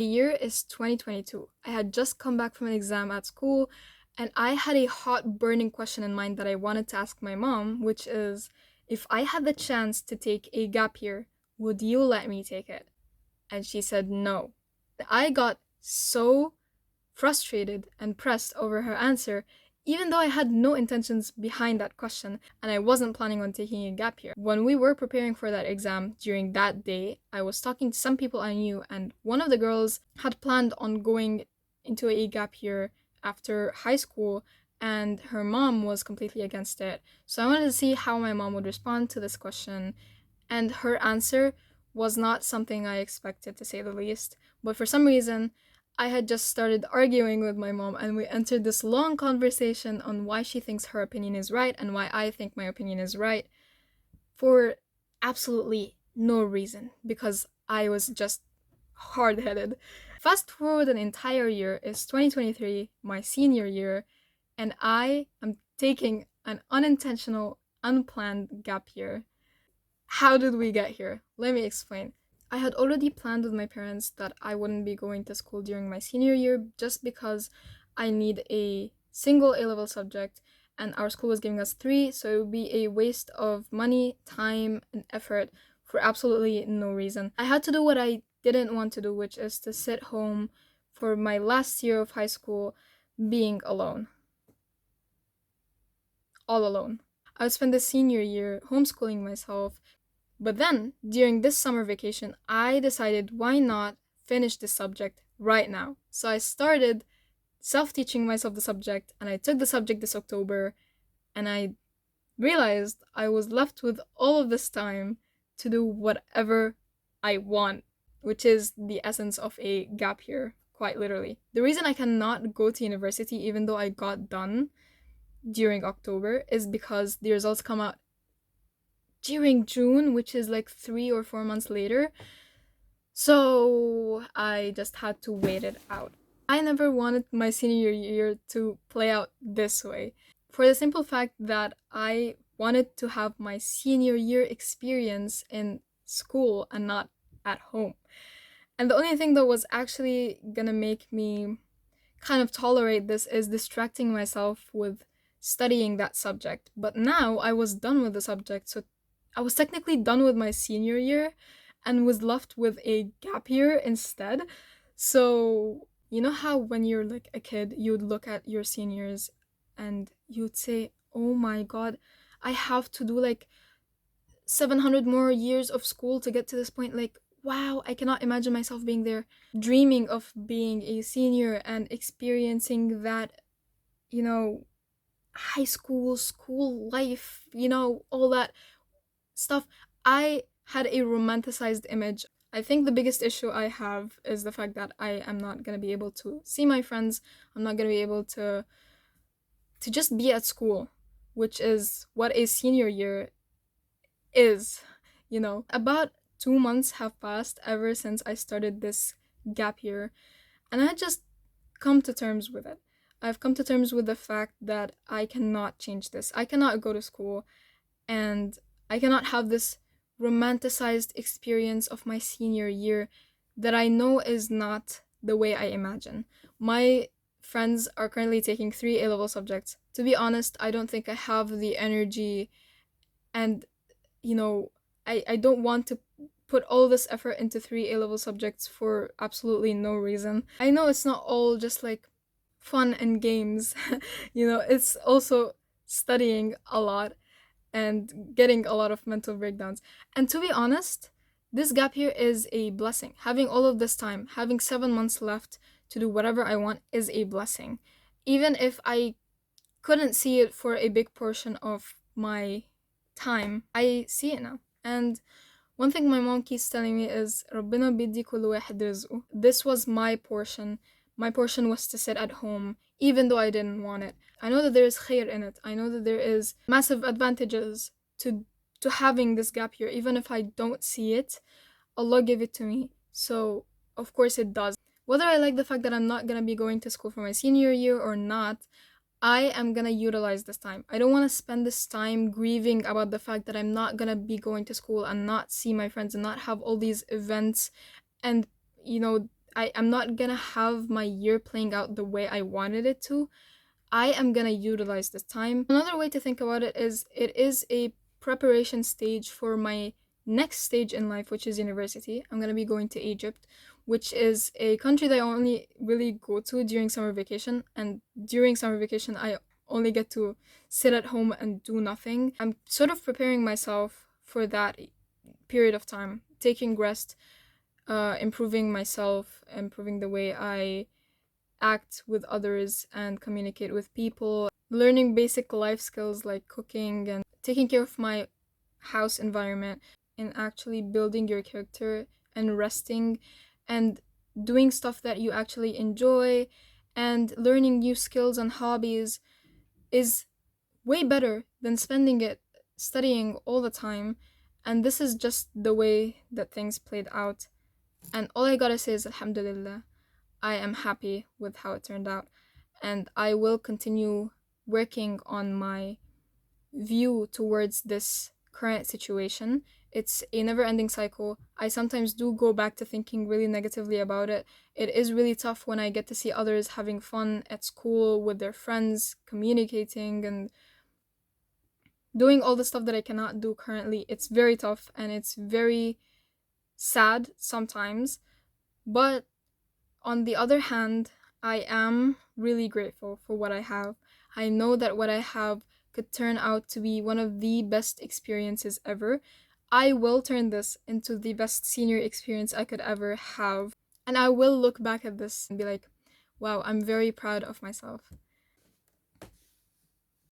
The year is 2022. I had just come back from an exam at school, and I had a hot burning question in mind that I wanted to ask my mom, which is, if I had the chance to take a gap year, would you let me take it? And she said no. I got so frustrated and pressed over her answer, even though I had no intentions behind that question and I wasn't planning on taking a gap year. When we were preparing for that exam during that day, I was talking to some people I knew, and one of the girls had planned on going into a gap year after high school, and her mom was completely against it. So I wanted to see how my mom would respond to this question, and her answer was not something I expected, to say the least. But for some reason, I had just started arguing with my mom, and we entered this long conversation on why she thinks her opinion is right and why I think my opinion is right, for absolutely no reason, because I was just hard headed. Fast forward an entire year, is 2023, my senior year, and I am taking an unintentional, unplanned gap year. How did we get here? Let me explain. I had already planned with my parents that I wouldn't be going to school during my senior year just because I need a single A level subject, and our school was giving us three, so it would be a waste of money, time, and effort for absolutely no reason. I had to do what I didn't want to do, which is to sit home for my last year of high school being alone. All alone. I would spend the senior year homeschooling myself. But then, during this summer vacation, I decided why not finish this subject right now. So I started self-teaching myself the subject, and I took the subject this October, and I realized I was left with all of this time to do whatever I want, which is the essence of a gap year, quite literally. The reason I cannot go to university even though I got done during October is because the results come out during June, which is like 3 or 4 months later. So I just had to wait it out. I never wanted my senior year to play out this way, for the simple fact that I wanted to have my senior year experience in school and not at home. And the only thing that was actually gonna make me kind of tolerate this is distracting myself with studying that subject. But now I was done with the subject, so I was technically done with my senior year and was left with a gap year instead. So, you know how when you're like a kid, you'd look at your seniors and you'd say, oh my god, I have to do like 700 more years of school to get to this point. Like, wow, I cannot imagine myself being there, dreaming of being a senior and experiencing that, you know, high school life, all that stuff. I had a romanticized image. I think the biggest issue I have is the fact that I am not going to be able to see my friends. I'm not going to be able to just be at school, which is what a senior year is. About 2 months have passed ever since I started this gap year, and I just come to terms with it. I've come to terms with the fact that I cannot change this. I cannot go to school, and I cannot have this romanticized experience of my senior year that I know is not the way I imagine. My friends are currently taking three A level subjects. To be honest, I don't think I have the energy, and I don't want to put all this effort into three A level subjects for absolutely no reason. I know it's not all just like fun and games, it's also studying a lot and getting a lot of mental breakdowns. And to be honest, this gap year is a blessing. Having all of this time, having 7 months left to do whatever I want is a blessing. Even if I couldn't see it for a big portion of my time, I see it now. And one thing my mom keeps telling me is ربنا بيدي كل واحد رزقه. This was my portion. My portion was to sit at home, even though I didn't want it. I know that there is khair in it. I know that there is massive advantages to having this gap year. Even if I don't see it, Allah gave it to me. So, of course it does. Whether I like the fact that I'm not gonna be going to school for my senior year or not, I am gonna utilize this time. I don't want to spend this time grieving about the fact that I'm not gonna be going to school and not see my friends and not have all these events and, I'm not gonna have my year playing out the way I wanted it to. I am gonna utilize this time. Another way to think about it is a preparation stage for my next stage in life, which is university. I'm gonna be going to Egypt, which is a country that I only really go to during summer vacation. And during summer vacation, I only get to sit at home and do nothing. I'm sort of preparing myself for that period of time, taking rest, improving myself, improving the way I act with others and communicate with people, learning basic life skills like cooking and taking care of my house environment, and actually building your character and resting and doing stuff that you actually enjoy and learning new skills and hobbies is way better than spending it studying all the time. And this is just the way that things played out. And all I gotta say is Alhamdulillah. I am happy with how it turned out, and I will continue working on my view towards this current situation. It's a never ending cycle. I sometimes do go back to thinking really negatively about it. It is really tough when I get to see others having fun at school with their friends, communicating, and doing all the stuff that I cannot do currently. It's very tough and it's very sad sometimes. But on the other hand, I am really grateful for what I have. I know that what I have could turn out to be one of the best experiences ever. I will turn this into the best senior experience I could ever have. And I will look back at this and be like, wow, I'm very proud of myself.